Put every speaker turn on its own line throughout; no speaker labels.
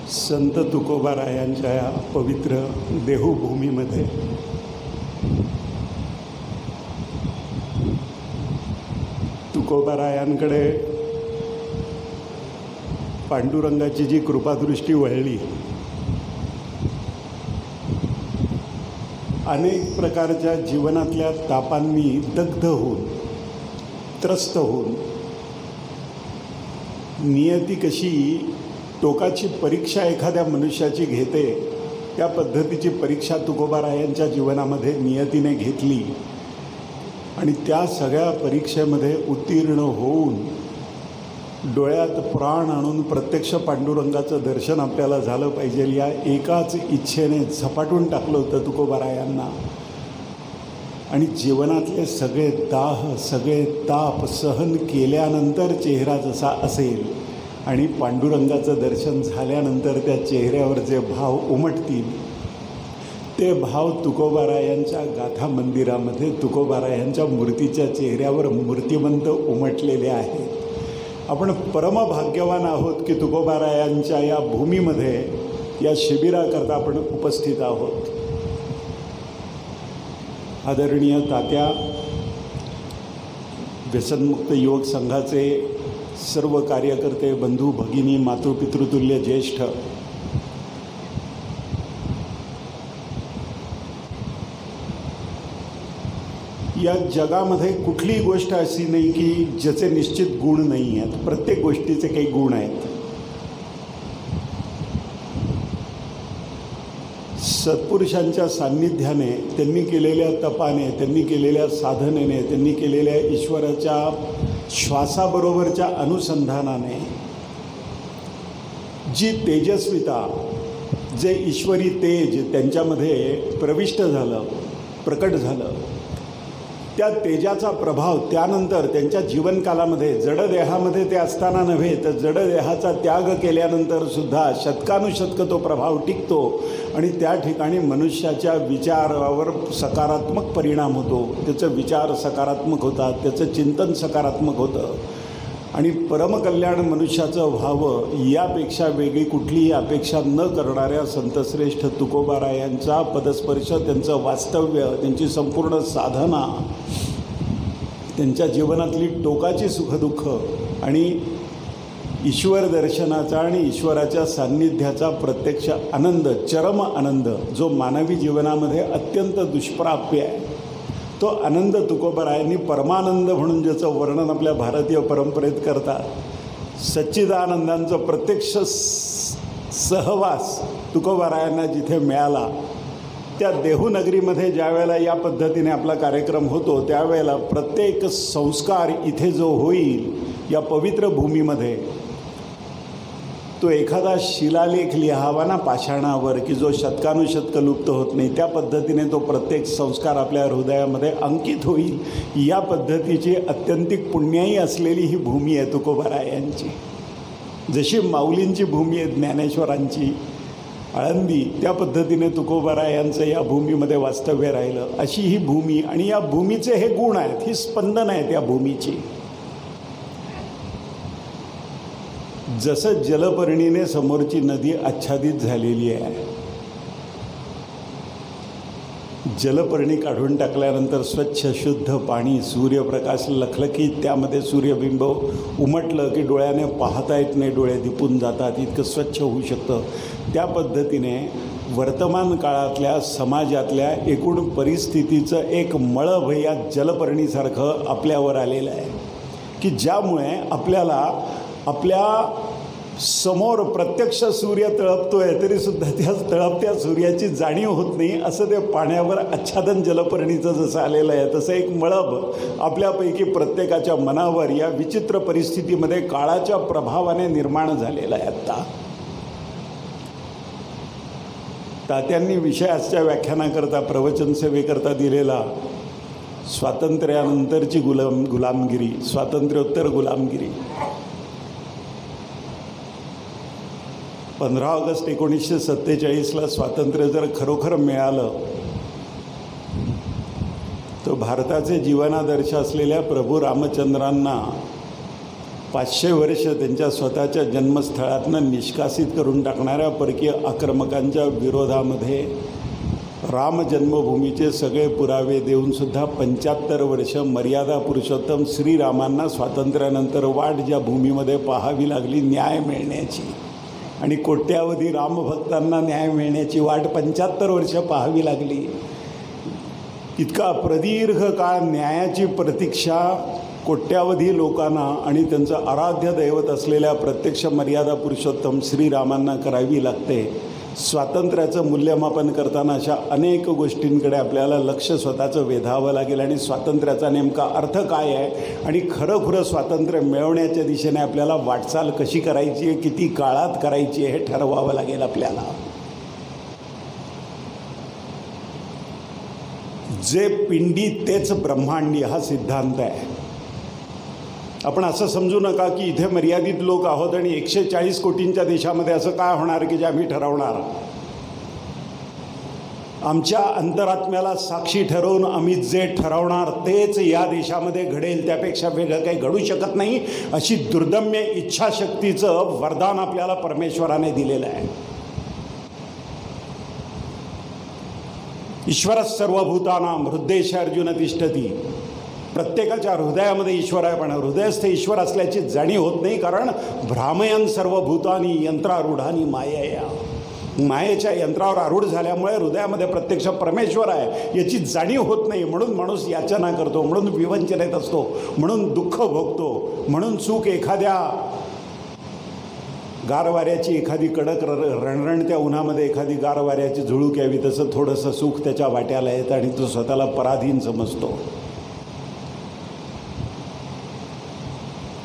संत तुकोबारायांच्या या पवित्र देहूभूमीमध्ये तुकोबारायांकडे पांडुरंगाची जी कृपादृष्टी वळली, अनेक प्रकारच्या जीवनातल्या तापांनी दग्ध होऊन, त्रस्त होऊन, नियती कशी टोकाची परीक्षा एखाद्या मनुष्याची घेते, त्या पद्धतीची परीक्षा तुकोबारायांच्या जीवनामध्ये नियतीने घेतली आणि त्या सगळ्या परीक्षेमध्ये उत्तीर्ण होऊन डोळ्यात प्राण आणून प्रत्यक्ष पांडुरंगाचं दर्शन आपल्याला झालं पाहिजे या एकाच इच्छेने झपाटून टाकलं होतं तुकोबारायांना. आणि जीवनातले सगळे दाह, सगळे ताप सहन केल्यानंतर चेहरा जसा असेल आणि पांडुरंगाचं दर्शन झाल्यानंतर त्या चेहऱ्यावर जे भाव उमटतील, ते भाव तुकोबारायांच्या गाथा मंदिरामध्ये तुकोबारायांच्या मूर्तीच्या चेहऱ्यावर मूर्तिमंत उमटलेले आहेत. आपण परमभाग्यवान आहोत की तुकोबारायांच्या या भूमीमध्ये, या शिबिराकरता आपण उपस्थित आहोत. आदरणीय तात्या, व्यसनमुक्त युवक संघाचे सर्व कार्यकर्ते, बंधू भगिनी, मातृपितृतुल्य ज्येष्ठ, या जगामध्ये कुठलीही गोष्ट अशी नाही की ज्याचे निश्चित गुण नाही आहेत. प्रत्येक गोष्टीचे काही गुण आहेत. सत्पुरुषांच्या सान्निध्याने, त्यांनी केलेल्या तपाने, त्यांनी केलेल्या साधनेने, त्यांनी केलेल्या ईश्वराच्या श्वासाबरोबरच्या अनुसंधानाने जी तेजस्विता, जे ईश्वरी तेज त्यांच्यामध्ये प्रविष्ट झालं, प्रकट झालं, त्या तेजाचा प्रभाव त्यानंतर त्यांच्या जीवनकालामध्ये, जडदेहामध्ये ते असताना नव्हे तर जडदेहाचा त्याग केल्यानंतर सुद्धा शतकानुशतक तो प्रभाव टिकतो आणि त्या ठिकाणी मनुष्याच्या विचारावर सकारात्मक परिणाम होतो. त्याचं विचार सकारात्मक होतात, त्याचं चिंतन सकारात्मक होतं आणि परमकल्याण मनुष्याचं व्हावं यापेक्षा वेगळी कुठलीही अपेक्षा न करणाऱ्या संतश्रेष्ठ तुकोबारायांचा पदस्पर्श, त्यांचं वास्तव्य, त्यांची संपूर्ण साधना, त्यांच्या जीवनातली टोकाची सुखदुःख आणि ईश्वर दर्शनाचा आणि ईश्वराच्या सान्निध्याचा प्रत्यक्ष आनंद, चरम आनंद, जो मानवी जीवनामध्ये अत्यंत दुष्प्राप्य आहे, तो आनंद तुकोबारायांनी परमानंद म्हणून ज्याचं वर्णन आपल्या भारतीय परंपरेत करतात, सच्चिदानंदांचं प्रत्यक्ष सहवास तुकोबारायांना जिथे मिळाला, त्या देहूनगरीमध्ये ज्या वेळेला या पद्धतीने आपला कार्यक्रम होतो, त्यावेळेला प्रत्येक संस्कार इथे जो होईल या पवित्र भूमीमध्ये, तो एखादा शिलालेख लिहावा ना पाषाणावर की जो शतकानुशतक लुप्त होत नाही, त्या पद्धतीने तो प्रत्येक संस्कार आपल्या हृदयामध्ये अंकित होईल. या पद्धतीची अत्यंतिक पुण्याई असलेली ही भूमी आहे तुकोबारायांची. जशी माऊलींची भूमी आहे ज्ञानेश्वरांची आळंदी, त्या पद्धतीने तुकोबारायांचं या भूमीमध्ये वास्तव्य राहिलं. अशी ही भूमी आणि या भूमीचे हे गुण आहेत, ही स्पंदन आहेत या भूमीची. जसं जलपर्णीने समोरची नदी आच्छादित झालेली आहे, जलपर्णी काढून टाकल्यानंतर स्वच्छ शुद्ध पाणी, सूर्यप्रकाश लखलखीत त्यामध्ये सूर्यबिंब उमटलं की डोळ्याने पाहता येत नाही, डोळे दिपून जातात, इतकं स्वच्छ होऊ शकतं. त्या पद्धतीने वर्तमान काळातल्या समाजातल्या एकूण परिस्थितीचं एक मळभ या जलपर्णीसारखं आपल्यावर आलेलं आहे की ज्यामुळे आपल्याला आपल्या समोर प्रत्यक्ष सूर्य तळपतोय तरीसुद्धा त्या तळपत्या सूर्याची जाणीव होत नाही, असं ते पाण्यावर आच्छादन जलपर्णीचं जसं आलेलं आहे, तसं एक मळभ आपल्यापैकी प्रत्येकाच्या मनावर या विचित्र परिस्थितीमध्ये काळाच्या प्रभावाने निर्माण झालेला आहे. आत्ता तात्यांनी विषयाच्या व्याख्यानाकरता, प्रवचन सेवेकरता दिलेला स्वातंत्र्यानंतरची गुलामगिरी, स्वातंत्र्योत्तर गुलामगिरी, 15 ऑगस्ट 1947ला स्वातंत्र्य जर खरोखर मिळालं तर भारताचे जीवनादर्श असलेल्या प्रभू रामचंद्रांना 500 वर्ष त्यांच्या स्वतःच्या जन्मस्थळातनं निष्कासित करून टाकणाऱ्या परकीय आक्रमकांच्या विरोधामध्ये राम जन्मभूमीचे सगळे पुरावे देऊनसुद्धा 75 वर्ष मर्यादा पुरुषोत्तम श्रीरामांना स्वातंत्र्यानंतर वाट ज्या भूमीमध्ये पाहावी लागली न्याय मिळण्याची, आणि कोट्यावधी रामभक्तांना न्याय मिळण्याची वाट 75 वर्ष पाहावी लागली. इतका प्रदीर्घ काळ न्यायाची प्रतीक्षा कोट्यावधी लोकांना आणि त्यांचं आराध्य दैवत असलेल्या प्रत्यक्ष मर्यादा पुरुषोत्तम श्रीरामांना करावी लागते. स्वातंत्र्याचं मूल्यमापन करताना अशा अनेक गोष्टींकडे आपल्याला लक्ष स्वतःचं वेधावं लागेल आणि स्वातंत्र्याचा नेमका अर्थ काय आहे आणि खरंखुरं स्वातंत्र्य मिळवण्याच्या दिशेने आपल्याला वाटचाल कशी करायची आहे, किती काळात करायची आहे हे ठरवावं लागेल आपल्याला. जे पिंडी तेच ब्रह्मांडी हा सिद्धांत आहे. आपण असं समजू नका की इथे मर्यादित लोक आहोत आणि 140 कोटींच्या देशामध्ये असं काय होणार की जे आम्ही ठरवणार. आमच्या अंतरात्म्याला साक्षी ठरवून आम्ही जे ठरवणार तेच या देशामध्ये घडेल, त्यापेक्षा वेगळं काही घडू शकत नाही, अशी दुर्दम्य इच्छाशक्तीचं वरदान आपल्याला परमेश्वराने दिलेलं आहे. ईश्वर सर्वभूतानां हृदयेश अर्जुन तिष्ठती. प्रत्येकाच्या हृदयामध्ये ईश्वर आहे, पण हृदयस्थ ईश्वर असल्याची जाणीव होत नाही, कारण भ्रामयन सर्वभूतानी यंत्रारूढानी मायया. मायेच्या यंत्रावर आरूढ झाल्यामुळे हृदयामध्ये प्रत्यक्ष परमेश्वर आहे याची जाणीव होत नाही. म्हणून माणूस याचना करतो, म्हणून विवंचनेत असतो, म्हणून दुःख भोगतो, म्हणून चूक एखाद्या गारवाऱ्याची एखादी कडक रणरणत्या उन्हामध्ये एखादी गारवाऱ्याची झुळूक यावी तसं थोडंसं सुख त्याच्या वाट्याला येतं आणि तो स्वतःला पराधीन समजतो.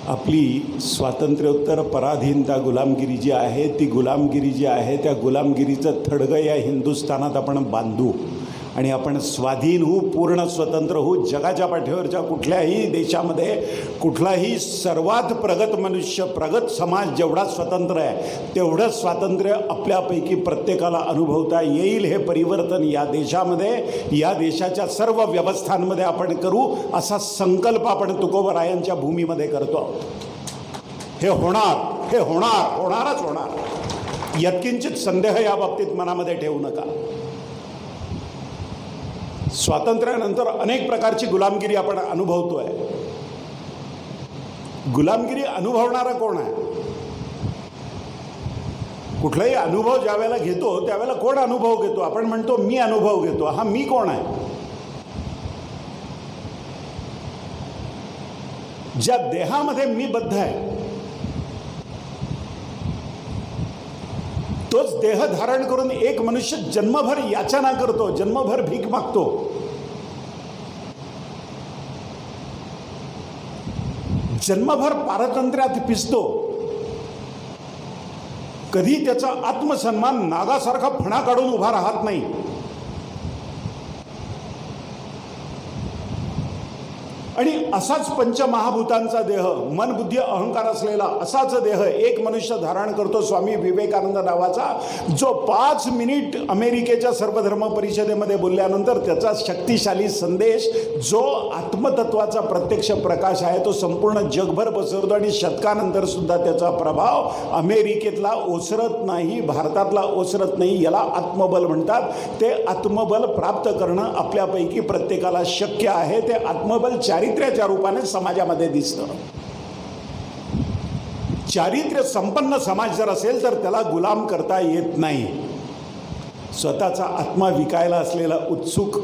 आपली स्वातंत्र्योत्तर पराधीनता गुलामगिरी जी आहे, ती गुलामगिरी जी आहे त्या गुलामगिरीचं थडगं या हिंदुस्थानात आपण बांधू आणि आपण स्वाधीन होऊ, पूर्ण स्वतंत्र होऊ. जगाच्या पाठीवरच्या कुठल्याही देशामध्ये कुठलाही सर्वात प्रगत मनुष्य, प्रगत समाज जेवढा स्वतंत्र आहे तेवढंच स्वातंत्र्य आपल्यापैकी प्रत्येकाला अनुभवता येईल. हे परिवर्तन या देशामध्ये, या देशाच्या सर्व व्यवस्थांमध्ये आपण करू असा संकल्प आपण तुकोबरायांच्या भूमीमध्ये करतो आहोत. हे होणार, हे होणार, होणारच होणार. यत्किंचित संदेह या बाबतीत मनामध्ये ठेवू नका. स्वातंत्र्यानंतर अनेक प्रकारची गुलामगिरी आपण अनुभवतोय. गुलामगिरी अनुभवणारा कोण आहे? कुठलाही अनुभव ज्या वेळेला घेतो त्यावेळेला कोण अनुभव घेतो? आपण म्हणतो मी अनुभव घेतो. हा मी कोण आहे? ज्या देहामध्ये मी बद्ध आहे तोच देह धारण करून एक मनुष्य जन्मभर याचना करतो, जन्मभर भीक मागतो. जन्मभर पारतंत्र्यात पिसतो. कधी त्याचा आत्मसन्मान नागासारखा फणा काढून उभा राहत नाही. आणि असाच पंचमहाभूतांचा देह, मन बुद्धी अहंकार असलेला असाच देह एक मनुष्य धारण करतो स्वामी विवेकानंद नावाचा, जो 5 मिनिट अमेरिकेच्या सर्वधर्म परिषदेमध्ये बोलल्यानंतर त्याचा शक्तिशाली संदेश, जो आत्मतत्वाचा प्रत्यक्ष प्रकाश आहे, तो संपूर्ण जगभर पसरतो आणि शतकानंतर सुद्धा त्याचा प्रभाव अमेरिकेतला ओसरत नाही, भारतातला ओसरत नाही. याला आत्मबल म्हणतात. ते आत्मबल प्राप्त करणं आपल्यापैकी प्रत्येकाला शक्य आहे. ते आत्मबल चारित्र्याच्या रूपाने समाजामध्ये दिसतं. चारित्र्य संपन्न समाज जर असेल तर त्याला गुलाम करता येत नाही. स्वतःचा आत्मा विकायला असलेला उत्सुक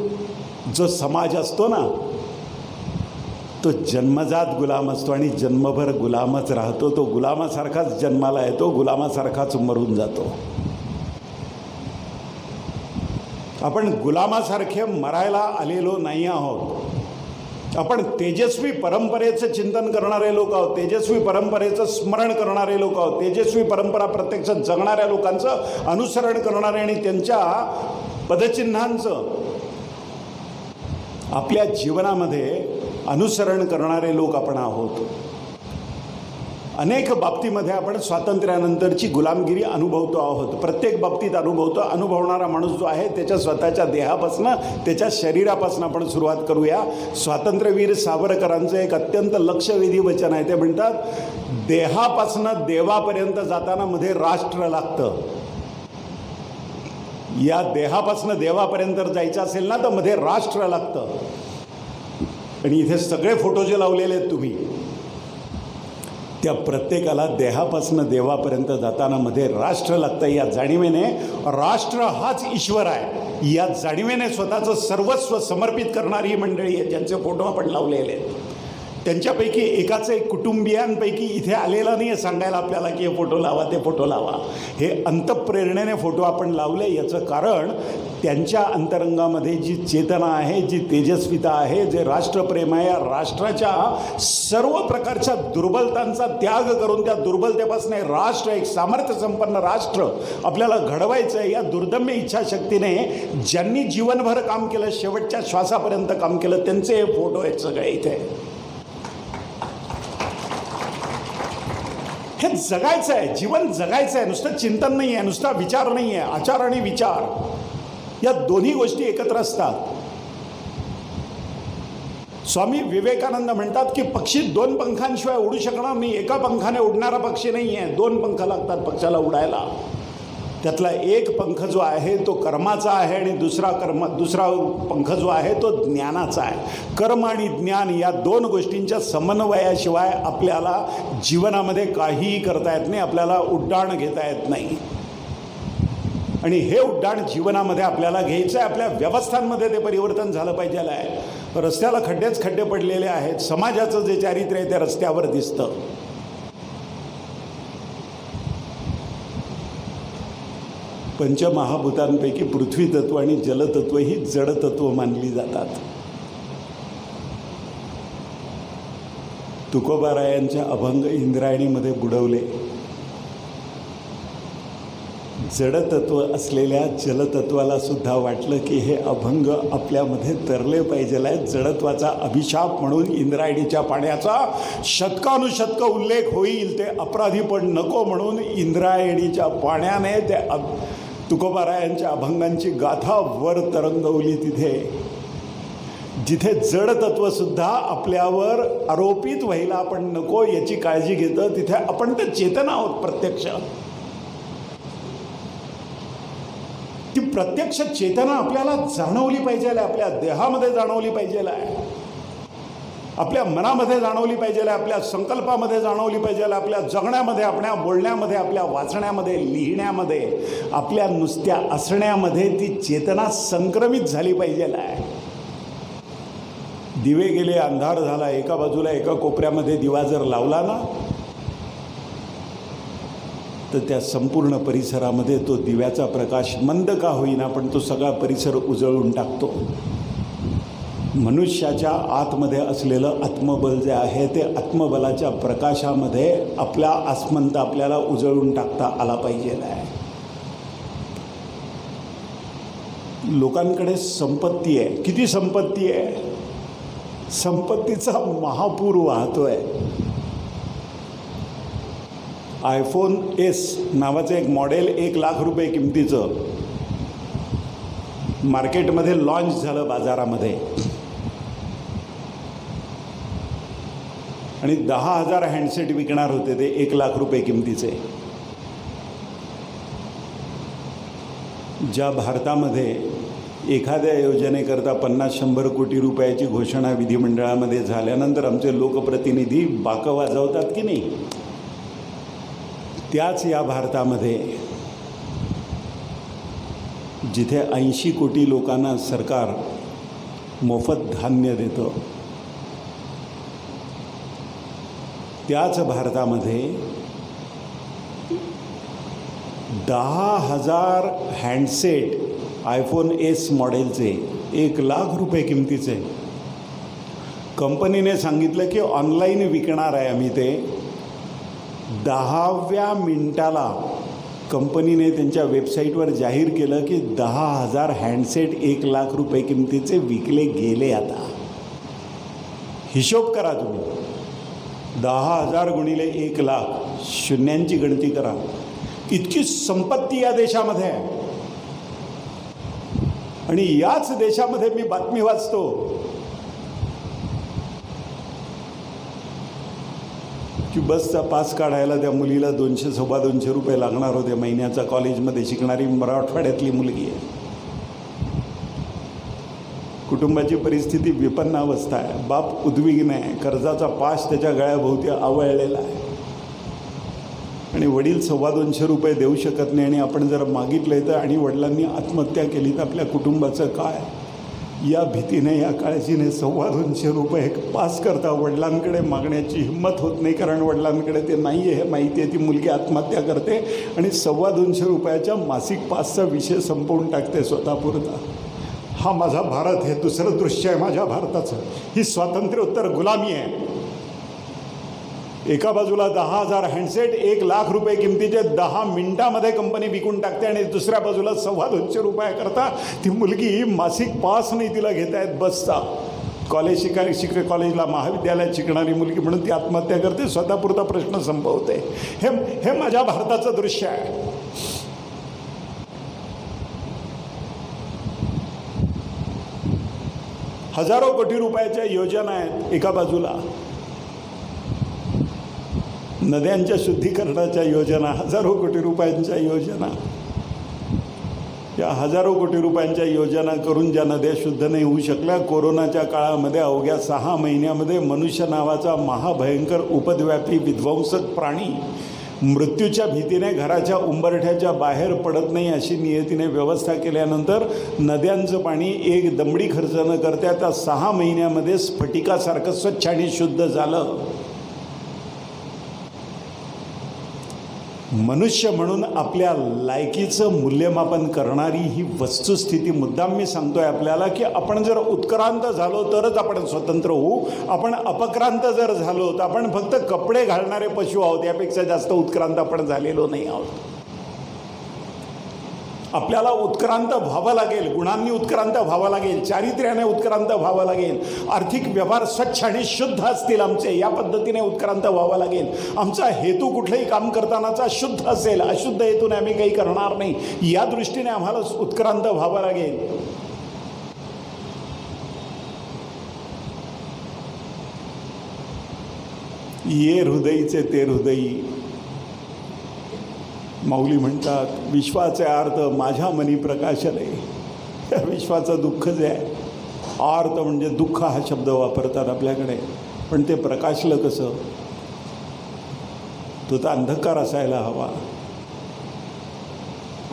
जो समाज असतो ना, तो जन्मजात गुलाम असतो आणि जन्मभर गुलामच राहतो. तो गुलामासारखाच जन्माला येतो, गुलामासारखाच मरून जातो. आपण गुलामासारखे मरायला आलेलो नाही आहोत. आपण तेजस्वी परंपरेचं चिंतन करणारे लोक आहोत, तेजस्वी परंपरेचं स्मरण करणारे लोक आहोत, तेजस्वी परंपरा प्रत्यक्ष जगणाऱ्या लोकांचं अनुसरण करणारे आणि त्यांच्या पदचिन्हांचं आपल्या जीवनामध्ये अनुसरण करणारे लोक आपण आहोत. अनेक बाबतीमध्ये आपण स्वातंत्र्यानंतरची गुलामगिरी अनुभवतो आहोत. प्रत्येक बाबतीत अनुभवतो. अनुभवणारा माणूस जो आहे त्याच्या स्वतःच्या देहापासनं, त्याच्या शरीरापासून आपण सुरुवात करूया. स्वातंत्र्यवीर सावरकरांचं एक अत्यंत लक्षवेधी वचन आहे. ते म्हणतात, देहापासनं देवापर्यंत जाताना मध्ये राष्ट्र लागतं. या देहापासनं देवापर्यंत जायचं असेल ना तर मध्ये राष्ट्र लागतं. आणि इथे सगळे फोटो जे लावलेले आहेत तुम्ही, त्या प्रत्येकाला देहापासून देवापर्यंत जाताना मध्ये राष्ट्र लागतं. या जाणीवेने राष्ट्र हाच ईश्वर आहे, या जाणीवेने स्वतःचं सर्वस्व समर्पित करणारी ही मंडळी आहे ज्यांचे फोटो आपण लावलेले आहेत. त्यांच्यापैकी एकाचे कुटुंबियांपैकी इथे आलेला नाही आहे सांगायला आपल्याला की हे फोटो लावा, ते फोटो लावा. हे अंतःप्रेरणेने फोटो आपण लावले. याचं कारण त्यांच्या अंतरंगामध्ये जी चेतना आहे, जी तेजस्विता आहे, जे राष्ट्रप्रेम आहे, या राष्ट्राच्या सर्व प्रकारच्या दुर्बलतांचा त्याग करून त्या दुर्बलतेपासून राष्ट्र, एक सामर्थ्य संपन्न राष्ट्र आपल्याला घडवायचं आहे. या दुर्दम्य इच्छाशक्तीने ज्यांनी जीवनभर काम केलं, शेवटच्या श्वासापर्यंत काम केलं, त्यांचे हे फोटो आहेत सगळे इथे. हे जगायचं आहे, जीवन जगायचं आहे. नुसतं चिंतन नाही आहे, नुसता विचार नाही आहे. आचार आणि विचार या दोन्ही गोष्टी एकत्र असतात. स्वामी विवेकानंद म्हणतात की पक्षी दोन पंखांशिवाय उडू शकणार नाही. एका पंखाने उडणारा पक्षी नाही आहे, दोन पंख लागतात पक्षाला उडायला. त्यातला एक पंख जो आहे तो कर्माचा आहे आणि दुसरा पंख जो आहे तो ज्ञानाचा आहे. कर्म आणि ज्ञान या दोन गोष्टींच्या समन्वयाशिवाय आपल्याला जीवनामध्ये काहीही करता येत नाही, आपल्याला उड्डाण घेता येत नाही. आणि हे उड्डाण जीवनामध्ये आपल्याला घ्यायचं आहे. आपल्या व्यवस्थांमध्ये ते परिवर्तन झालं पाहिजे आहे. रस्त्याला खड्डेच खड्डे पडलेले आहेत. समाजाचं जे चारित्र्य आहे ते रस्त्यावर दिसतं. पंचमहाभूतांपैकी पृथ्वी तत्व आणि जलतत्व ही जडतत्व मानली जातात. तुकोबारायांच्या अभंग इंद्रायणीमध्ये बुडवले. जडतत्व असलेल्या जलतत्वाला सुद्धा वाटलं की हे अभंग आपल्यामध्ये तरले पाहिजे आहे. जडत्वाचा अभिशाप म्हणून इंद्रायणीच्या पाण्याचा शतकानुशतक उल्लेख होईल, ते अपराधी पण नको म्हणून इंद्रायणीच्या पाण्याने ते तुकोबारायांच्या अभंगांची गाथा वर तरंगवली. जिथे जडतत्वसुद्धा आपल्यावर आरोपित व्हायला आपण नको याची काळजी घेतं, तिथे आपण तर चेतना आहोत प्रत्यक्ष. ती प्रत्यक्ष चेतना आपल्याला जाणवली पाहिजे, आपल्या देहामध्ये जाणवली पाहिजे, आपल्या मनामध्ये जाणवली पाहिजे, आपल्या संकल्पामध्ये जाणवली पाहिजे, आपल्या जगण्यामध्ये, आपल्या बोलण्यामध्ये, आपल्या वाचण्यामध्ये, लिहिण्यामध्ये, आपल्या नुसत्या असण्यामध्ये ती चेतना संक्रमित झाली पाहिजे. दिवे गेले, अंधार झाला, एका बाजूला एका कोपऱ्यामध्ये दिवा जर लावला ना तर त्या संपूर्ण परिसरामध्ये तो दिव्याचा प्रकाश मंद का होईना पण तो सगळा परिसर उजळून टाकतो. मनुष्याच्या आतमध्ये असलेलं आत्मबल जे आहे ते आत्मबलाच्या प्रकाशामध्ये आपला आसमंत आपल्याला उजळून टाकता आला पाहिजे. लोकांकडे संपत्ती आहे, किती संपत्ती आहे, संपत्तीचा महापूर वाहतोय. आयफोन एस नावाचं एक मॉडेल 1 लाख रुपये किमतीचं मार्केटमध्ये लॉन्च झालं बाजारामध्ये आणि 10,000 हँडसेट विकणार होते ते 1 लाख रुपये किमतीचे. ज्या भारतामध्ये एखाद्या योजनेकरता 50-100 कोटी रुपयाची घोषणा विधिमंडळामध्ये झाल्यानंतर आमचे लोकप्रतिनिधी बाकं वाजवतात की नाही, त्याच या भारतामध्ये जिथे 80 कोटी लोकांना सरकार मोफत धान्य देतं, त्याच भारतामध्ये 10,000 हँडसेट आयफोन एस मॉडेलचे 1 लाख रुपये किमतीचे कंपनीने सांगितलं की ऑनलाईन विकणार आहे आम्ही. ते 10व्या मिनिटाला कंपनीने त्यांच्या वेबसाईटवर जाहीर केलं की 10,000 हँडसेट 1 लाख रुपये किमतीचे विकले गेले. आता हिशोब करा तुम्ही. 10,000 गुणिले 1,00,000 शून्यांची गणती करा. इतकी संपत्ती या देशामध्ये आहे. आणि याच देशामध्ये मी बातमी वाचतो की बसचा पास काढायला त्या मुलीला 200-250 रुपये लागणार होते महिन्याचा. कॉलेजमध्ये शिकणारी मराठवाड्यातली मुलगी आहे. कुटुंबाची परिस्थिती विपन्न अवस्था आहे. बाप उद्विग्न आहे. कर्जाचा पाश त्याच्या गळ्याभोवती आवळलेला आहे आणि वडील 250 रुपये देऊ शकत नाही. आणि आपण जर मागितले तर आणि वडिलांनी आत्महत्या केली तर आपल्या कुटुंबाचं काय? या भीतीने, या काळजीने 250 रुपये पास करता वडिलांकडे मागण्याची हिंमत होत नाही. कारण वडिलांकडे ते नाही आहे हे माहिती आहे. ती मुलगी आत्महत्या करते आणि 250 रुपयाच्या मासिक पासचा विषय संपवून टाकते स्वतःपुरता. हा माझा भारत, हे दुसरं दृश्य आहे माझ्या भारताचं. ही स्वातंत्र्योत्तर गुलामी आहे. एका बाजूला 10,000 हँडसेट 1,00,000 रुपये किमतीचे 10 मिनिटामध्ये कंपनी विकून टाकते आणि दुसऱ्या बाजूला 250 रुपयाकरता ती मुलगी मासिक पास नाही तिला घेत आहेत बसचा. कॉलेजला महाविद्यालयात शिकणारी मुलगी म्हणून ती आत्महत्या करते, स्वतःपुरता प्रश्न संपवते. हे माझ्या भारताचं दृश्य आहे. हजारो कोटी रुपयाच्या योजना आहेत एका बाजूला. नद्यांच्या शुद्धीकरणाच्या योजना, हजारो कोटी रुपयांच्या योजना. या हजारो कोटी रुपयांच्या योजना करून ज्या नद्या शुद्ध नाही होऊ शकल्या, कोरोनाच्या काळामध्ये अवघ्या 6 महिन्यामध्ये मनुष्य नावाचा महाभयंकर उपद्व्यापी विध्वंसक प्राणी मृत्यूच्या भीतीने घराच्या उंबरठ्याच्या बाहेर पडत नाही अशी नियतीने व्यवस्था केल्यानंतर नद्यांचं पाणी एक दमडी खर्च न करता त्या 6 महिन्यामध्ये स्फटिकासारखं स्वच्छ आणि शुद्ध झालं. मनुष्य म्हणून आपल्या लायकीचं मूल्यमापन करणारी ही वस्तुस्थिती मुद्दाम मी सांगतोय आपल्याला की आपण जर उत्क्रांत झालो तरच आपण स्वतंत्र होऊ. आपण अपक्रांत जर झालो तर आपण फक्त कपडे घालणारे पशु आहोत. यापेक्षा जास्त उत्क्रांत आपण झालेलो नाही आहोत. आपल्याला उत्क्रांत व्हावं लागेल. गुणांनी उत्क्रांत व्हावं लागेल. चारित्र्याने उत्क्रांत व्हावं लागेल. आर्थिक व्यवहार स्वच्छ आणि शुद्ध असतील आमचे, या पद्धतीने उत्क्रांत व्हावं लागेल. आमचा हेतू कुठलंही काम करतानाचा शुद्ध असेल. अशुद्ध हेतूने आम्ही काही करणार नाही. या दृष्टीने आम्हाला उत्क्रांत व्हावं लागेल. ये हृदयीचे ते हृदयी. माऊली म्हणतात विश्वाचे आर्त माझ्या मनी प्रकाशले. या विश्वाचं दुःख जे आहे, आर्त म्हणजे दुःख हा शब्द वापरतात आपल्याकडे, पण ते प्रकाशलं कसं? तो तर अंधकार असायला हवा.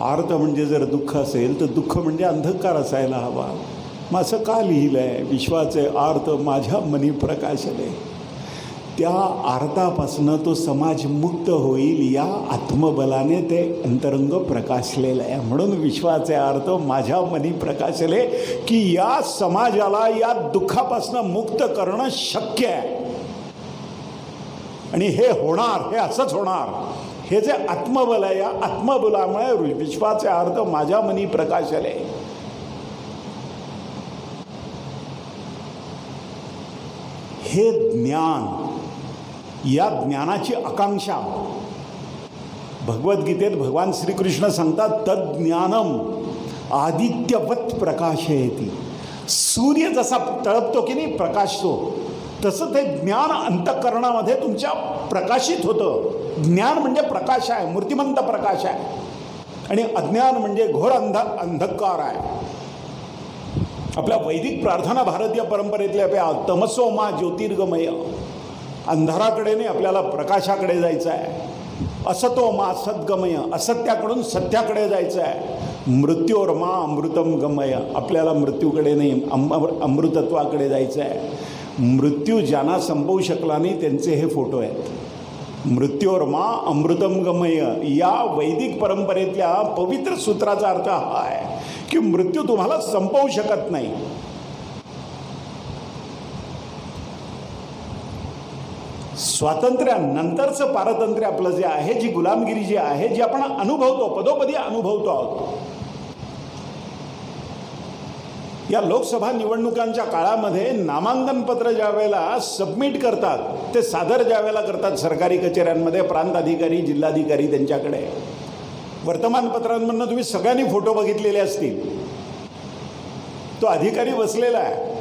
आर्त म्हणजे जर दुःख असेल तर दुःख म्हणजे अंधकार असायला हवा. मग असं का लिहिलं आहे? विश्वाचे आर्त माझ्या मनी प्रकाशले. त्या आर्तापासनं तो समाज मुक्त होईल या आत्मबलाने ते अंतरंग प्रकाशलेलं आहे. म्हणून विश्वाचे अर्थ माझ्या मनी प्रकाशले की या समाजाला या दुःखापासनं मुक्त करणं शक्य आहे. आणि हे होणार, हे असंच होणार. हे जे आत्मबल आहे, या आत्मबलामुळे विश्वाचे अर्थ माझ्या मनी प्रकाशले. हे ज्ञान, या ज्ञानाची आकांक्षा भगवद्गीतेत भगवान श्रीकृष्ण सांगतात तज्ज्ञानम आदित्यवत प्रकाशयति. सूर्य जसा तळपतो की नाही, प्रकाशतो, तसं ते ज्ञान अंतःकरणामध्ये तुमच्या प्रकाशित होतं. ज्ञान म्हणजे प्रकाश आहे, मूर्तिमंत प्रकाश आहे. आणि अज्ञान म्हणजे घोर अंधकार आहे. आपल्या वैदिक प्रार्थना भारतीय परंपरेतल्या तमसो मा ज्योतिर्गमय, अंधाराकडे नाही आपल्याला प्रकाशाकडे जायचं आहे. असतो मा सद्गमय, असत्याकडून सत्याकडे जायचं आहे. मृत्योर मा अमृतम गमय, आपल्याला मृत्यूकडे नाही अमृतत्वाकडे जायचं आहे. मृत्यू ज्यांना संपवू शकला नाही त्यांचे हे फोटो आहेत. मृत्योर मा अमृतम गमय या वैदिक परंपरेतल्या पवित्र सूत्राचा अर्थ हा आहे की मृत्यू तुम्हाला संपवू शकत नाही. स्वातंत्र्यानंतरचं पारतंत्र्य आपलं जे आहे, जी गुलामगिरी जी आहे, जी आपण अनुभवतो, पदोपदी अनुभवतो आहोत, या लोकसभा निवडणुकांच्या काळामध्ये नामांकन पत्र ज्या वेळेला सबमिट करतात, ते सादर ज्या वेळेला करतात सरकारी कचेऱ्यांमध्ये, प्रांत अधिकारी, जिल्हाधिकारी त्यांच्याकडे, वर्तमानपत्रांमधनं तुम्ही सगळ्यांनी फोटो बघितलेले असतील. तो अधिकारी बसलेला आहे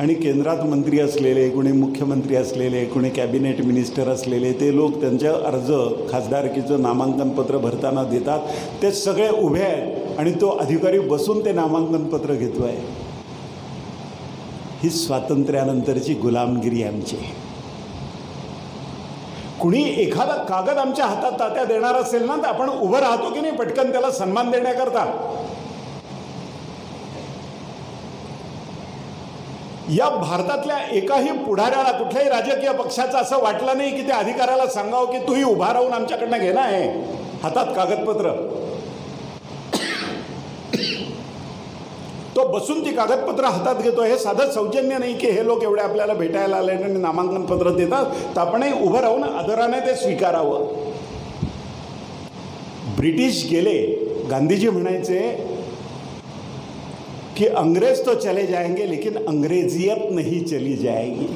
आणि केंद्रात मंत्री असलेले, कोणी मुख्यमंत्री असलेले, कोणी कॅबिनेट मिनिस्टर असलेले ते लोक त्यांचे अर्ज, खासदारकीचं नामांकन पत्र भरताना देतात. ते सगळे उभे आहेत आणि तो अधिकारी बसून ते नामांकन पत्र घेतो आहे. ही स्वातंत्र्यानंतरची गुलामगिरी आमची. कुणी एखादा कागद आमच्या हातात तात्या देणार असेल ना, तर आपण उभं राहतो की नाही पटकन त्याला सन्मान देण्याकरता. या भारतातल्या एकाही पुढाऱ्याला, कुठल्याही राजकीय पक्षाचं असं वाटलं नाही की त्या अधिकाऱ्याला सांगावं की तूही उभा राहून आमच्याकडनं घेणं आहे हातात कागदपत्र. तो बसून ती कागदपत्र हातात घेतो. हे साधं सौजन्य नाही की हे लोक एवढे आपल्याला भेटायला आले आणि नामांकन पत्र देतात, तर आपणही उभं राहून आदराने ते स्वीकारावं. ब्रिटिश गेले, गांधीजी म्हणायचे कि अंग्रेज तो चले जाएंगे लेकिन अंग्रेजियत नहीं चली जाएगी.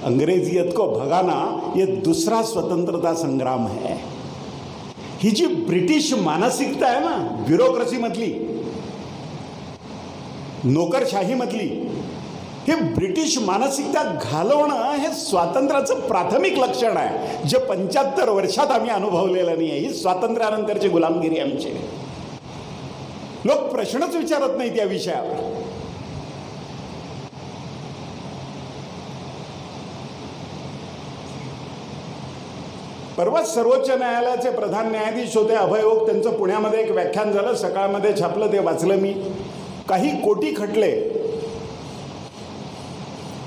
अंग्रेजियत को भगाना ये दूसरा स्वतंत्रता संग्राम है. ही जी ब्रिटिश मानसिकता आहे ना, ब्युरोक्रेसीमधली, नोकरशाहीमधली, हे ब्रिटिश मानसिकता घालवणं हे स्वातंत्र्याचं प्राथमिक लक्षण आहे, जे 75 वर्षात आम्ही अनुभवलेलं नाही आहे. ही स्वातंत्र्यानंतरची गुलामगिरी आमची. लोक प्रश्नच विचारत नाहीत या विषयावर. परवा सर्वोच्च न्यायालयाचे प्रधान न्यायाधीश होते अभय ओक. त्यांचं पुण्यामध्ये एक व्याख्यान झालं, सकाळमध्ये छापलं, ते वाचलं मी. काही कोटी खटले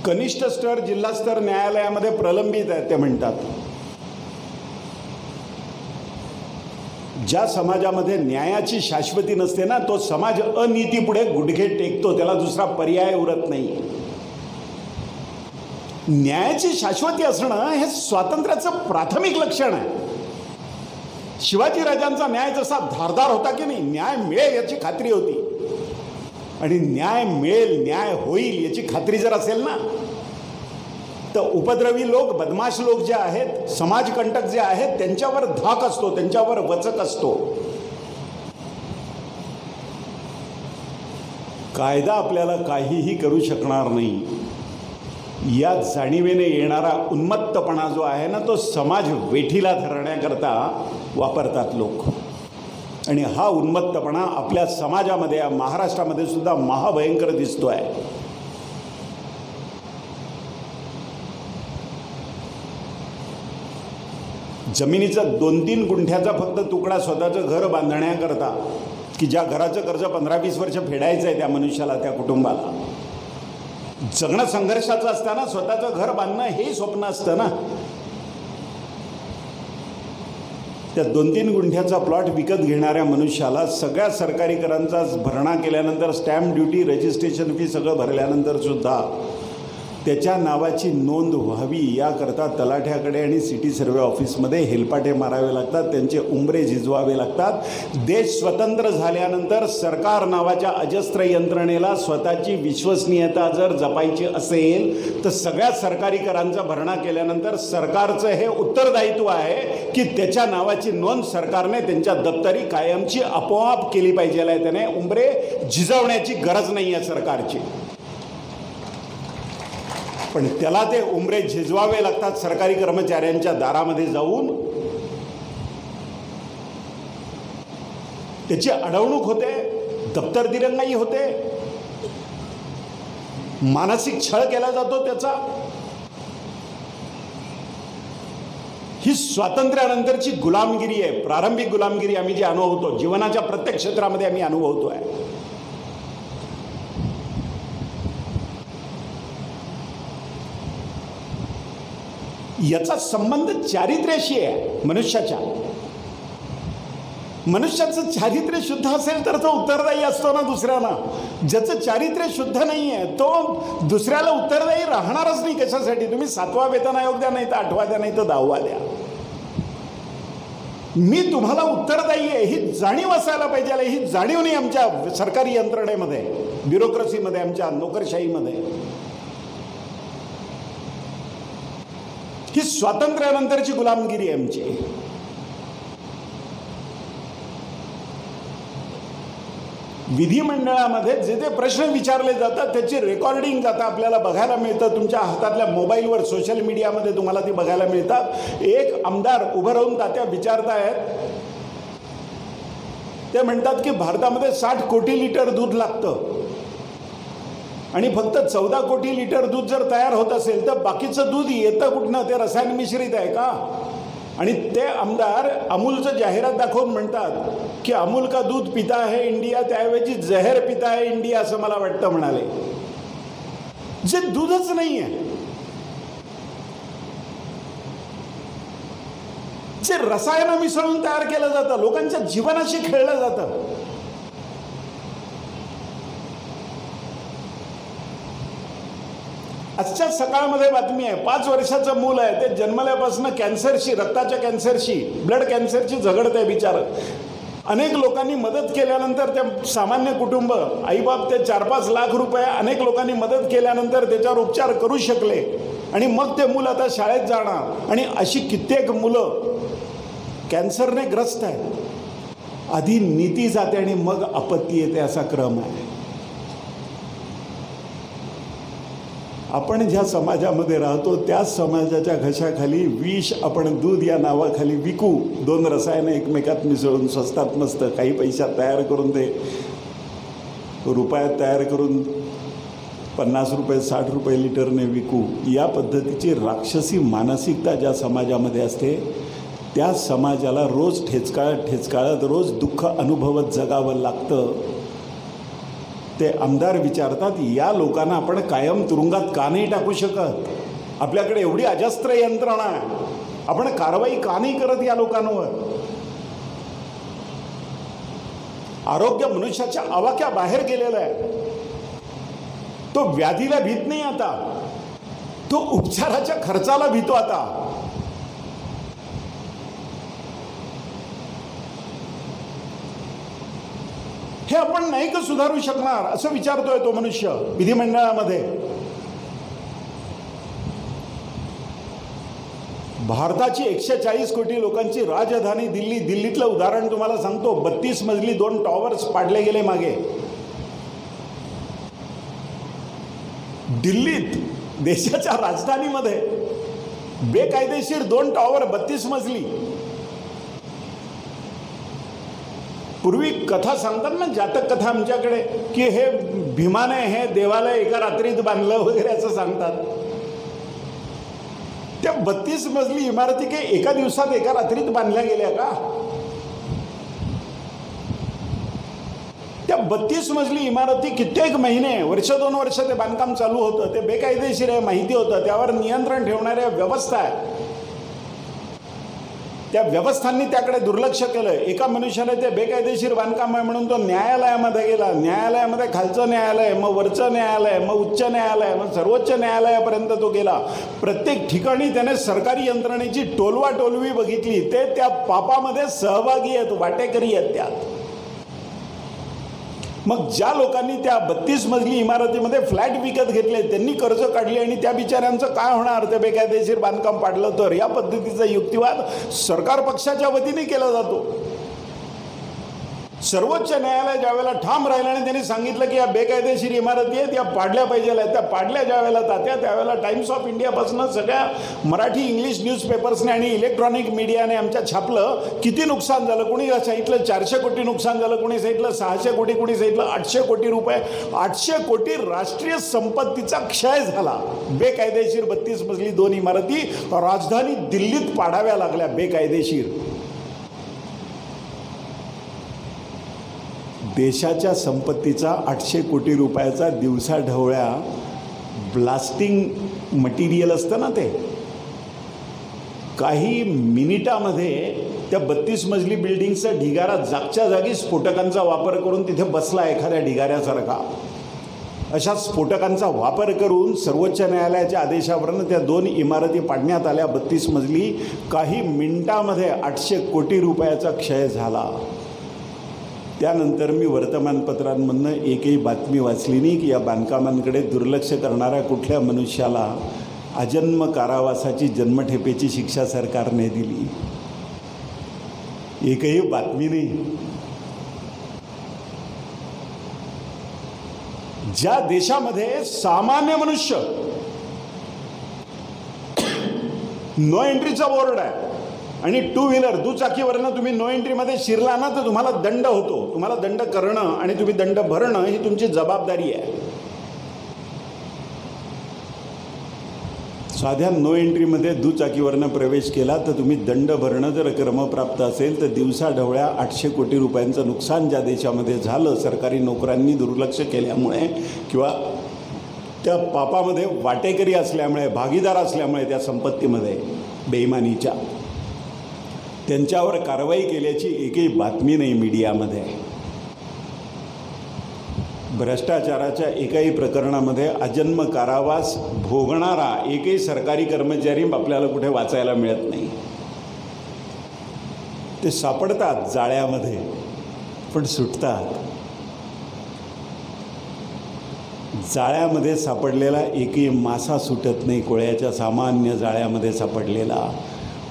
कनिष्ठ स्तर, जिल्हा स्तर न्यायालयामध्ये प्रलंबित आहेत. ते म्हणतात ज्या समाजामध्ये न्यायाची शाश्वती नसते ना, तो समाज अनीतीपुढे गुडघे टेकतो, त्याला दुसरा पर्याय उरत नाही. न्यायाची शाश्वती असणं हे स्वातंत्र्याचं प्राथमिक लक्षण आहे. शिवाजी राजांचा न्याय जसा धारदार होता की नाही, न्याय मिळेल याची खात्री होती, आणि न्याय मिळेल, न्याय होईल याची खात्री जर असेल ना, तर उपद्रवी लोक, बदमाश लोक जे आहेत, समाजकंटक जे आहेत, त्यांच्यावर धाक असतो, त्यांच्यावर वचक असतो. कायदा आपल्याला काहीही करू शकणार नाही, या जाणीवेने येणारा उन्मत्तपणा जो आहे ना, तो समाज वेठीला धरण्याकरता वापरतात लोक. आणि हा उन्मत्तपणा आपल्या समाजामध्ये, महाराष्ट्रामध्ये सुद्धा महाभयंकर दिसतोय. जमिनीचा 2-3 गुंठ्याचा फक्त तुकडा स्वतःचं घर बांधण्याकरता, की ज्या घराचं कर्ज 15-20 वर्ष फेडायचं आहे त्या मनुष्याला, त्या कुटुंबाला, जगणं संघर्षाचं असताना स्वतःचं घर बांधणं हे स्वप्न असतं ना. त्या 2-3 गुंठ्याचा प्लॉट विकत घेणाऱ्या मनुष्याला सगळ्या सरकारी करांचा भरणा केल्यानंतर, स्टॅम्प ड्युटी, रजिस्ट्रेशन फी सगळं भरल्यानंतर सुद्धा त्याच्या नावाची नोंद व्हावी याकरता तलाठ्याकडे आणि सिटी सर्वे ऑफिसमध्ये हेलपाटे मारावे लागतात, त्यांचे उंबरे झिजवावे लागतात. देश स्वतंत्र झाल्यानंतर सरकार नावाच्या अजस्त्र यंत्रणेला स्वतःची विश्वसनीयता जर जपायची असेल, तर सगळ्या सरकारी करांचा भरणा केल्यानंतर सरकारचं हे उत्तरदायित्व आहे की त्याच्या नावाची नोंद सरकारने त्यांच्या दप्तरी कायमची आपोआप केली पाहिजे आहे. त्याने उंबरे झिजवण्याची गरज नाही आहे सरकारची. पण त्याला ते उंबरे झिजवावे लागतात सरकारी कर्मचाऱ्यांच्या दारामध्ये जाऊन. त्याची अडवणूक होते, दप्तर दिरंगाई होते, मानसिक छळ केला जातो त्याचा. ही स्वातंत्र्यानंतरची गुलामगिरी आहे, प्रारंभिक गुलामगिरी आम्ही जी अनुभवतो, जीवनाच्या प्रत्येक क्षेत्रामध्ये आम्ही अनुभवतोय. याचा संबंध चारित्र्याशी आहे मनुष्याच्या. मनुष्याचं चारित्र्य शुद्ध असेल तर तो उत्तरदायी असतो ना दुसऱ्याला. ज्याचं चारित्र्य शुद्ध नाही आहे तो दुसऱ्याला उत्तरदायी राहणारच नाही. कशासाठी? तुम्ही 7वा वेतन आयोग द्या, नाही तर 8वा द्या, नाही तर 10वा द्या. मी तुम्हाला उत्तरदायी आहे ही जाणीव असायला पाहिजे. ही जाणीव नाही आमच्या सरकारी यंत्रणेमध्ये, ब्युरोक्रेसीमध्ये, आमच्या नोकरशाहीमध्ये. ही स्वातंत्र्यानंतरची गुलामगिरी आहे आमची. विधिमंडळामध्ये जे जे प्रश्न विचारले जातात त्याची रेकॉर्डिंग जातं आपल्याला बघायला मिळतं. तुमच्या हातातल्या मोबाईलवर, सोशल मीडियामध्ये तुम्हाला ती बघायला मिळतात. एक आमदार उभं राहून तात्या विचारतायत. ते म्हणतात की भारतामध्ये 60 कोटी लिटर दूध लागतं आणि फक्त 14 कोटी लिटर दूध जर तयार होत असेल तर बाकीचं दूध येतं कुठनं? ते रसायन मिश्रित आहे का? आणि ते आमदार अमूलचं जाहिरात दाखवून म्हणतात की अमूल का दूध पिता है इंडिया, त्याऐवजी जहर पिता है इंडिया असं मला वाटतं म्हणाले. जे दूधच नाही आहे, जे रसायन मिसळून तयार केलं जातं, लोकांच्या जीवनाशी खेळलं जातं. आजच्या सकाळमध्ये बातमी आहे, 5 वर्षाचं मूल आहे, ते जन्मल्यापासून कॅन्सरशी, रक्ताच्या कॅन्सरशी, ब्लड कॅन्सरची झगडत आहे बिचारं. अनेक लोकांनी मदत केल्यानंतर, ते सामान्य कुटुंब, आईबाप, ते 4-5 लाख रुपये अनेक लोकांनी मदत केल्यानंतर त्याच्यावर उपचार करू शकले आणि मग ते मूल आता शाळेत जाणार. आणि अशी कित्येक मुलं कॅन्सरने ग्रस्त आहे. आधी नीती जाते आणि मग आपत्ती येते, असा क्रम आहे. आपण ज्या समाजामध्ये राहतो त्याच समाजाच्या घशाखाली विष आपण दूध या नावाखाली विकू. 2 रसायनं एकमेकात मिसळून स्वस्तात मस्त काही पैशात तयार करून, ते रुपयात तयार करून 50 रुपये 60 रुपये लिटरने विकू. या पद्धतीची राक्षसी मानसिकता ज्या समाजामध्ये असते त्या समाजाला रोज ठेचकाळत रोज दुःख अनुभवत जगावं लागतं. ते आमदार विचारतात, या लोकांना आपण कायम तुरुंगात का नाही टाकू शकत? आपल्याकडे एवढी अजस्त्र यंत्रणा आहे, आपण कारवाई का नाही करत या लोकांवर? आरोग्य मनुष्याच्या आवाक्या बाहेर गेलेला आहे. तो व्याधीला भीत नाही आता, तो उपचाराच्या खर्चाला भीतो आता. हे आपण नाही का सुधारू शकणार असं विचारतोय तो मनुष्य विधिमंडळामध्ये. भारताची 140 कोटी लोकांची राजधानी दिल्ली, दिल्लीतलं उदाहरण तुम्हाला सांगतो. 32 मजली 2 टॉवर्स पाडले गेले मागे. दिल्लीत, देशाच्या राजधानीमध्ये बेकायदेशीर 2 टॉवर 32 मजली. पूर्वी कथा सांगतात ना, जातक कथा आमच्याकडे, की हे भीमाने हे देवालय एका रात्रीत बांधलं वगैरे असं सांगतात. त्या 32 मजली इमारती काही एका दिवसात एका रात्रीत बांधल्या गेल्या का? त्या 32 मजली इमारती कित्येक महिने, वर्ष 2 वर्ष ते बांधकाम चालू होतं. ते बेकायदेशीर आहे, माहिती होतं. त्यावर नियंत्रण ठेवणाऱ्या व्यवस्था आहे. त्या व्यवस्थांनी त्याकडे दुर्लक्ष केलं. एका मनुष्याने ते बेकायदेशीर बांधकाम आहे म्हणून तो न्यायालयामध्ये गेला. न्यायालयामध्ये खालचं न्यायालय, मग वरचं न्यायालय, मग उच्च न्यायालय, मग सर्वोच्च न्यायालयापर्यंत तो गेला. प्रत्येक ठिकाणी त्याने सरकारी यंत्रणेची टोलवाटोलवी बघितली. ते त्या पापामध्ये सहभागी आहेत, वाटेकरी आहेत त्यात. मग ज्या लोकांनी त्या 32 मजली इमारतीमध्ये फ्लॅट विकत घेतले, त्यांनी कर्ज काढली आणि त्या बिचाऱ्यांचं काय होणार? ते बेकायदेशीर बांधकाम पाडलं तर. या पद्धतीचा युक्तिवाद सरकार पक्षाच्या वतीने केला जातो. सर्वोच्च न्यायालय ज्यावेळेला ठाम राहिलं आणि त्यांनी सांगितलं की या बेकायदेशीर इमारती आहेत, या पाडल्या पाहिजे, त्या पाडल्या ज्यावेळेला तात्या, त्यावेळेला टाइम्स ऑफ इंडियापासून सगळ्या मराठी इंग्लिश न्यूजपेपर्सने आणि इलेक्ट्रॉनिक मीडियाने आमच्या छापलं. किती नुकसान झालं? कुणी सांगितलं 400 कोटी नुकसान झालं, कुणी सांगितलं 600 कोटी, कुणी सांगितलं 800 कोटी रुपये. 800 कोटी राष्ट्रीय संपत्तीचा क्षय झाला. बेकायदेशीर 32 मजली 2 इमारती राजधानी दिल्लीत पाडाव्या लागल्या बेकायदेशीर. देशाच्या संपत्तीचा 800 कोटी रुपयाचा दिवसाढवळ्या ब्लास्टिंग मटेरियल असतं ना, ते काही मिनिटामध्ये त्या 32 मजली बिल्डिंगचा ढिगारा जागच्या जागी स्फोटकांचा वापर करून तिथे बसला एखाद्या ढिगाऱ्यासारखा. अशा स्फोटकांचा वापर करून सर्वोच्च न्यायालयाच्या आदेशावरून त्या 2 इमारती पाडण्यात आल्या. 32 मजली. काही मिनिटामध्ये 800 कोटी रुपयाचा क्षय झाला. त्यानंतर मी वर्तमानपत्रांमधनं एकही बातमी वाचली नाही की या बांधकामांकडे दुर्लक्ष करणाऱ्या कुठल्या मनुष्याला आजन्म कारावासाची जन्मठेपेची शिक्षा सरकारने दिली. एकही बातमी नाही. ज्या देशामध्ये सामान्य मनुष्य नो एंट्रीचा बोर्ड आहे आणि 2 व्हीलर दुचाकीवरनं तुम्ही नो एंट्रीमध्ये शिरला ना तर तुम्हाला दंड होतो. तुम्हाला दंड करणं आणि तुम्ही दंड भरणं ही तुमची जबाबदारी आहे. साध्या नो एंट्रीमध्ये दुचाकीवरनं प्रवेश केला तर तुम्ही दंड भरणं जर क्रमप्राप्त असेल तर दिवसाढवळ्या 800 कोटी रुपयांचं नुकसान ज्या देशामध्ये झालं सरकारी नोकरांनी दुर्लक्ष केल्यामुळे किंवा त्या पापामध्ये वाटेकरी असल्यामुळे भागीदार असल्यामुळे त्या संपत्तीमध्ये बेईमानीच्या त्यांच्यावर कारवाई केल्याची एकही बातमी नाही मीडियामध्ये. भ्रष्टाचाराच्या एकाही प्रकरणामध्ये आजन्म कारावास भोगणारा एकही सरकारी कर्मचारी आपल्याला कुठे वाचायला मिळत नाही. ते सापडतात जाळ्यामध्ये पण सुटतात. जाळ्यामध्ये सापडलेला एकही मासा सुटत नाही, कोळ्याच्या सामान्य जाळ्यामध्ये सापडलेला.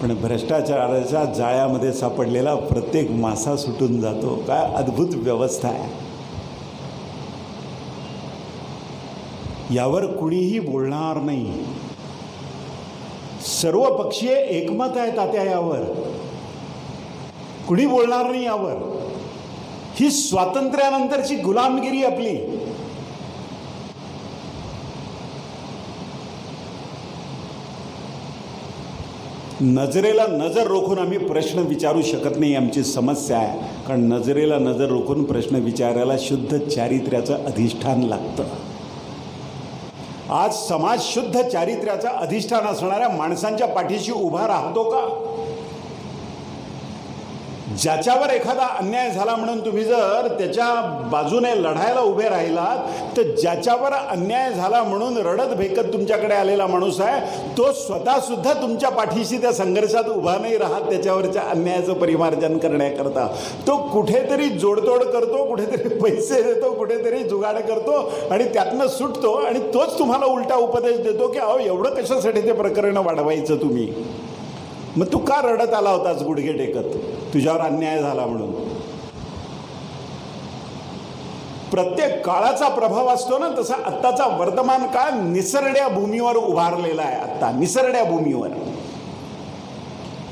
पण भ्रष्टाचाराच्या जाळ्यामध्ये सापडलेला प्रत्येक मासा सुटून जातो. काय अद्भुत व्यवस्था आहे. यावर कुणीही बोलणार नाही. सर्वपक्षीय एकमत आहे तात्या यावर. कुणी बोलणार नाही यावर. ही स्वातंत्र्यानंतरची गुलामगिरी आपली. नजरेला नजर रोखून आम्ही प्रश्न विचारू शकत नाही, आमची समस्या आहे. कारण नजरेला नजर रोखून प्रश्न विचारायला शुद्ध चारित्र्याचं अधिष्ठान लागतं. आज समाज शुद्ध चारित्र्याचा अधिष्ठान असणाऱ्या माणसांच्या पाठीशी उभा राहतो का? ज्याच्यावर एखादा अन्याय झाला म्हणून तुम्ही जर त्याच्या बाजूने लढायला उभे राहिलात तर ज्याच्यावर अन्याय झाला म्हणून रडत भेकत तुमच्याकडे आलेला माणूस आहे तो स्वतः सुद्धा तुमच्या पाठीशी त्या संघर्षात उभा नाही राहत. त्याच्यावरच्या अन्यायाचं परिमार्जन करण्याकरता तो कुठेतरी जोडतोड करतो, कुठेतरी पैसे देतो, कुठेतरी जुगाड करतो आणि त्यातनं सुटतो. आणि तोच तुम्हाला उलटा उपदेश देतो की अहो एवढं कशासाठी ते प्रकरण वाढवायचं तुम्ही? मग तू का रडत आला होतास गुडघे टेकत? तुझ्यावर अन्याय झाला म्हणून. प्रत्येक काळाचा प्रभाव असतो ना, तसा आत्ताचा वर्तमान काळ निसरड्या भूमीवर उभारलेला आहे. आत्ता निसरड्या भूमीवर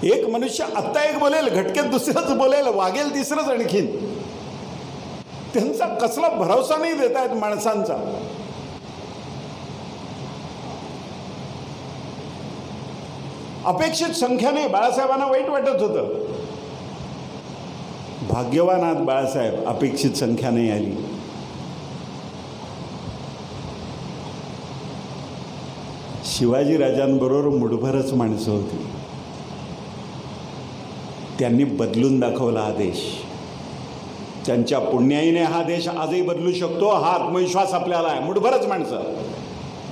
एक मनुष्य आत्ता एक बोलेल, घटकेत दुसरंच बोलेल, वागेल तिसरंच आणखीन. त्यांचा कसला भरोसा नाही देता येत माणसांचा. अपेक्षित संख्याने बाळासाहेबांना वाईट वाटत होतं. भाग्यवान आहात बाळासाहेब, अपेक्षित संख्या नाही आली. शिवाजी राजांबरोबर मुठभरच माणसं होती. त्यांनी बदलून दाखवला हा देश. त्यांच्या पुण्याईने हा देश आजही बदलू शकतो हा आत्मविश्वास आपल्याला आहे. मुठभरच माणसं,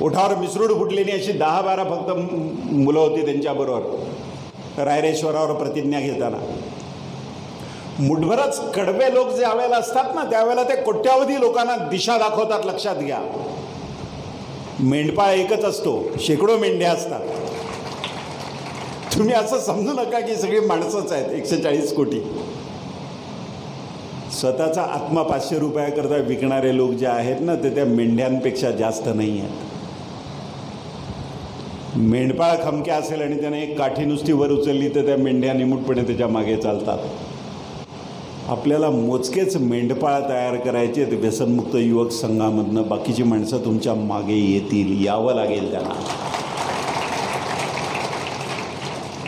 ओठावर मिसरूड फुटलेली अशी 10-12 फक्त मुलं होती त्यांच्याबरोबर रायरेश्वरावर प्रतिज्ञा घेताना. मुठभरच कडवे लोक जे वेळेला असतात ना त्यावेळेला ते कोट्यावधी लोकांना दिशा दाखवतात. लक्षात घ्या, मेंढपाळ एकच असतो, शेकडो मेंढ्या असतात. तुम्ही असं समजू नका की सगळी माणसंच आहेत. 140 कोटी. स्वतःचा आत्मा 500 रुपयाकरता विकणारे लोक जे आहेत ना ते त्या मेंढ्यांपेक्षा जास्त नाही आहेत. मेंढपाळ खमक्या असेल आणि त्याने एक काठी नुसती वर उचलली तर त्या मेंढ्या निमूटपणे त्याच्या मागे चालतात. आपल्याला मोजकेच मेंढपाळ तयार करायचे ते व्यसनमुक्त युवक संघामधनं. बाकीची माणसं तुमच्या मागे येतील, यावं लागेल त्यांना.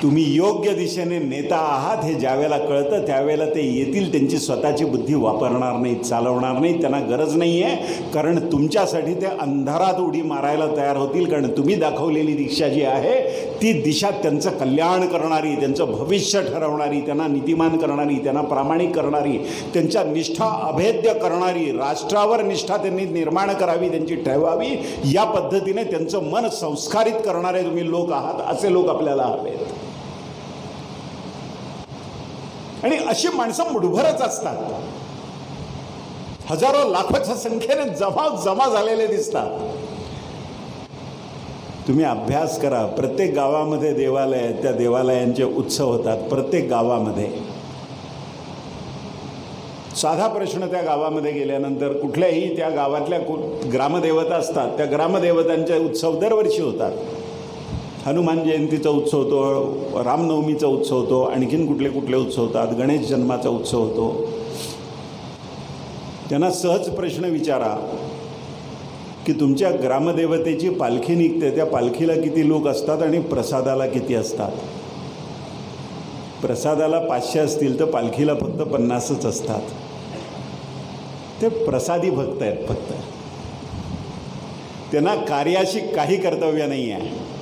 तुम्ही योग्य दिशेने नेता आहात हे ज्यावेळेला कळतं त्यावेळेला ते येतील, त्यांची स्वतःची बुद्धी वापरणार नाहीत, चालवणार नाहीत, त्यांना गरज नाही आहे. कारण तुमच्यासाठी ते अंधारात उडी मारायला तयार होतील. कारण तुम्ही दाखवलेली दिशा जी आहे ती दिशा त्यांचं कल्याण करणारी, त्यांचं भविष्य ठरवणारी, त्यांना नीतिमान करणारी, त्यांना प्रामाणिक करणारी, त्यांच्या निष्ठा अभेद्य करणारी, राष्ट्रावर निष्ठा त्यांनी निर्माण करावी, त्यांची ठेवावी, या पद्धतीने त्यांचं मन संस्कारित करणारे तुम्ही लोक आहात. असे लोक आपल्याला हवेत. आणि अशी माणसं मुठभरच असतात. हजारो लाखोच्या संख्येने जमा झालेले दिसतात. तुम्ही अभ्यास करा. प्रत्येक गावामध्ये देवालय आहेत, त्या देवालयांचे उत्सव होतात प्रत्येक गावामध्ये. साधा प्रश्न, त्या गावामध्ये गेल्यानंतर कुठल्याही त्या गावातल्या ग्रामदेवता असतात, त्या ग्रामदेवतांचे उत्सव दरवर्षी होतात. हनुमान जयंतीचा उत्सव होतो, रामनवमीचा उत्सव होतो, आणखीन कुठले कुठले उत्सव होतात, गणेश जन्माचा उत्सव होतो. त्यांना सहज प्रश्न विचारा की तुमच्या ग्रामदेवतेची पालखी निघते, त्या पालखीला किती लोक असतात आणि प्रसादाला किती असतात? प्रसादाला 500 असतील तर पालखीला फक्त 50च असतात. ते प्रसादी भक्त आहेत फक्त. त्यांना कार्याशी काही कर्तव्य नाही आहे.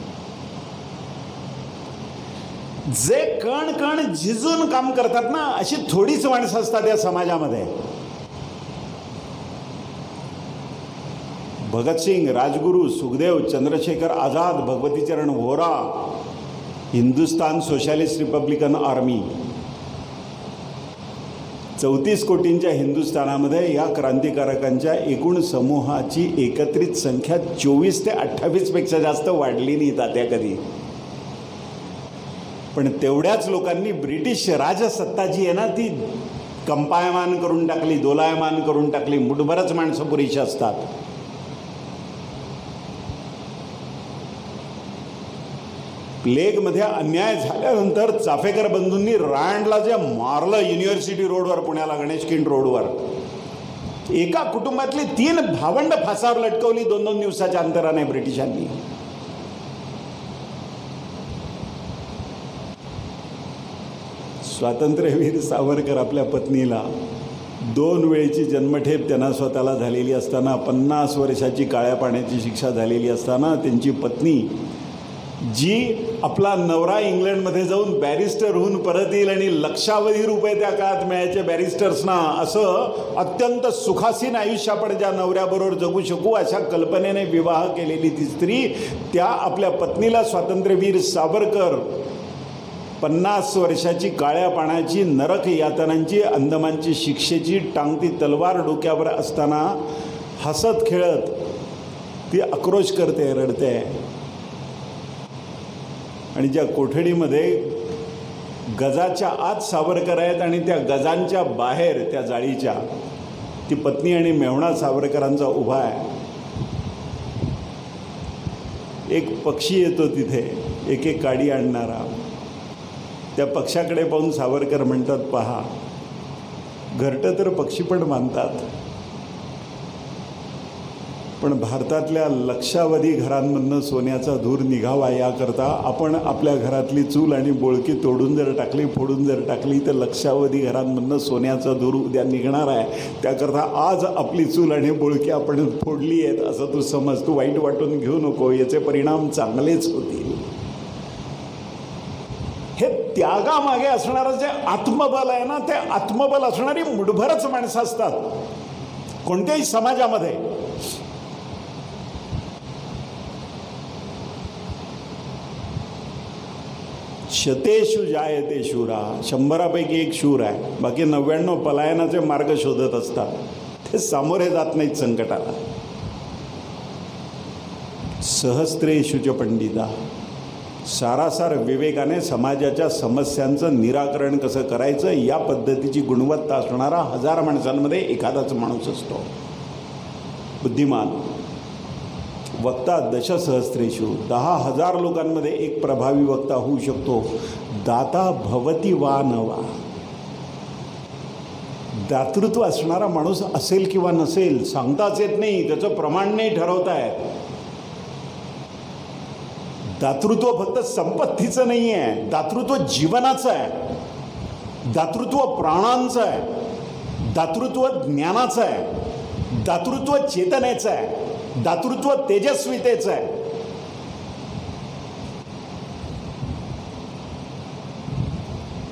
जे कण कण झिजून काम करतात ना, अशी थोडीच माणसं असतात या समाजामध्ये. Bhagat Singh, Rajguru, Sukhdev, Chandrashekhar Azad, Bhagwati Charan Vohra, Hindustan socialist republican army, 34 कोटींच्या हिंदुस्थानामध्ये या क्रांतिकारकांच्या एकूण समूहाची एकत्रित संख्या 24 ते 28 पेक्षा जास्त वाढली नाही तात्या कधी. पण तेवढ्याच लोकांनी ब्रिटिश राजसत्ता जी आहे ना ती कंपायमान करून टाकली, दोलायमान करून टाकली. मुठभरच माणसं पुरेशी असतात. प्लेगमध्ये अन्याय झाल्यानंतर चाफेकर बंधूंनी रँडला जे मारलं युनिव्हर्सिटी रोडवर, पुण्याला गणेशखिंड रोडवर, एका कुटुंबातली 3 भावंड फासावर लटकवली 2-2 दिवसाच्या अंतराने ब्रिटिशांनी. स्वातंत्र्यवीर सावरकर आपल्या पत्नीला 2 वेळेची जन्मठेप त्यांना स्वतःला झालेली असताना, 50 वर्षाची काळ्या पाण्याची शिक्षा झालेली असताना, त्यांची पत्नी जी आपला नवरा इंग्लंडमध्ये जाऊन बॅरिस्टर होऊन परत येईल आणि लक्षावधी रुपये त्या काळात मिळायचे बॅरिस्टर्सना, असं अत्यंत सुखासीन आयुष्य आपण ज्या नवऱ्याबरोबर जगू शकू अशा कल्पनेने विवाह केलेली ती स्त्री, त्या आपल्या पत्नीला स्वातंत्र्यवीर सावरकर 50 वर्षाची काळ्या पाण्याची नरक यातनांची अंदमानची शिक्षेची टांगती तलवार डोक्यावर असताना हसत खेळत ती आक्रोश करते, रडते. आणि ज्या कोठडीमध्ये गजाच्या आत सावरकर आहेत आणि त्या गजांच्या बाहेर त्या जाळीच्या ती पत्नी आणि मेहुणा सावरकरांचा उभा आहे. एक पक्षी येतो तिथे, एक एक काडी आणणारा. त्या पक्षाकडे पाहून सावरकर म्हणतात, पहा घरटं तर पक्षी पण मानतात, पण भारतातल्या लक्षावधी घरांमधनं सोन्याचा धूर निघावा याकरता आपण आपल्या घरातली चूल आणि बोळकी तोडून जर टाकली, फोडून जर टाकली, तर लक्षावधी घरांमधनं सोन्याचा धूर उद्या निघणार आहे. त्याकरता आज आपली चूल आणि बोळकी आपण फोडली आहेत असं तू समज. तू वाईट वाटून घेऊ नको, याचे परिणाम चांगलेच होतील. हे त्यागामागे असणारं जे आत्मबल आहे ना, ते आत्मबल असणारी मुठभरच माणसं असतात कोणत्याही समाजामध्ये. शतेषु जायते शूरा, 100पैकी 1 शूर आहे, बाकी 99 पलायनाचे मार्ग शोधत असतात. ते सामोरे जात नाहीत संकटाला. सहस्त्रेषु च पंडिता, सारासार विवेकाने समाजाच्या समस्यांचं निराकरण कसं करायचं या पद्धतीची गुणवत्ता असणारा 1000 माणसांमध्ये एखादाच माणूस असतो बुद्धिमान. वक्ता दशसहस्रेषु, 10,000 लोकांमध्ये एक प्रभावी वक्ता होऊ शकतो. दाता भवती वा नवा, दातृत्व असणारा माणूस असेल किंवा नसेल सांगताच येत नाही, त्याचं प्रमाण नाही ठरवता येत. दातृत्व फक्त संपत्तीचं नाही आहे, दातृत्व जीवनाचं आहे, दातृत्व प्राणांचं आहे, दातृत्व ज्ञानाचं आहे, दातृत्व चेतनेचं आहे, दातृत्व तेजस्वितेचं आहे.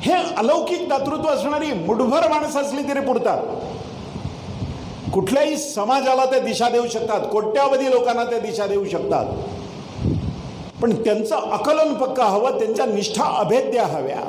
हे अलौकिक दातृत्व असणारी मुठभर माणसं असली तरी पुरतात. कुठल्याही समाजाला ते दिशा देऊ शकतात, कोट्यावधी लोकांना ते दिशा देऊ शकतात. पण त्यांचं आकलन पक्का हवं, त्यांच्या निष्ठा अभेद्य हव्या.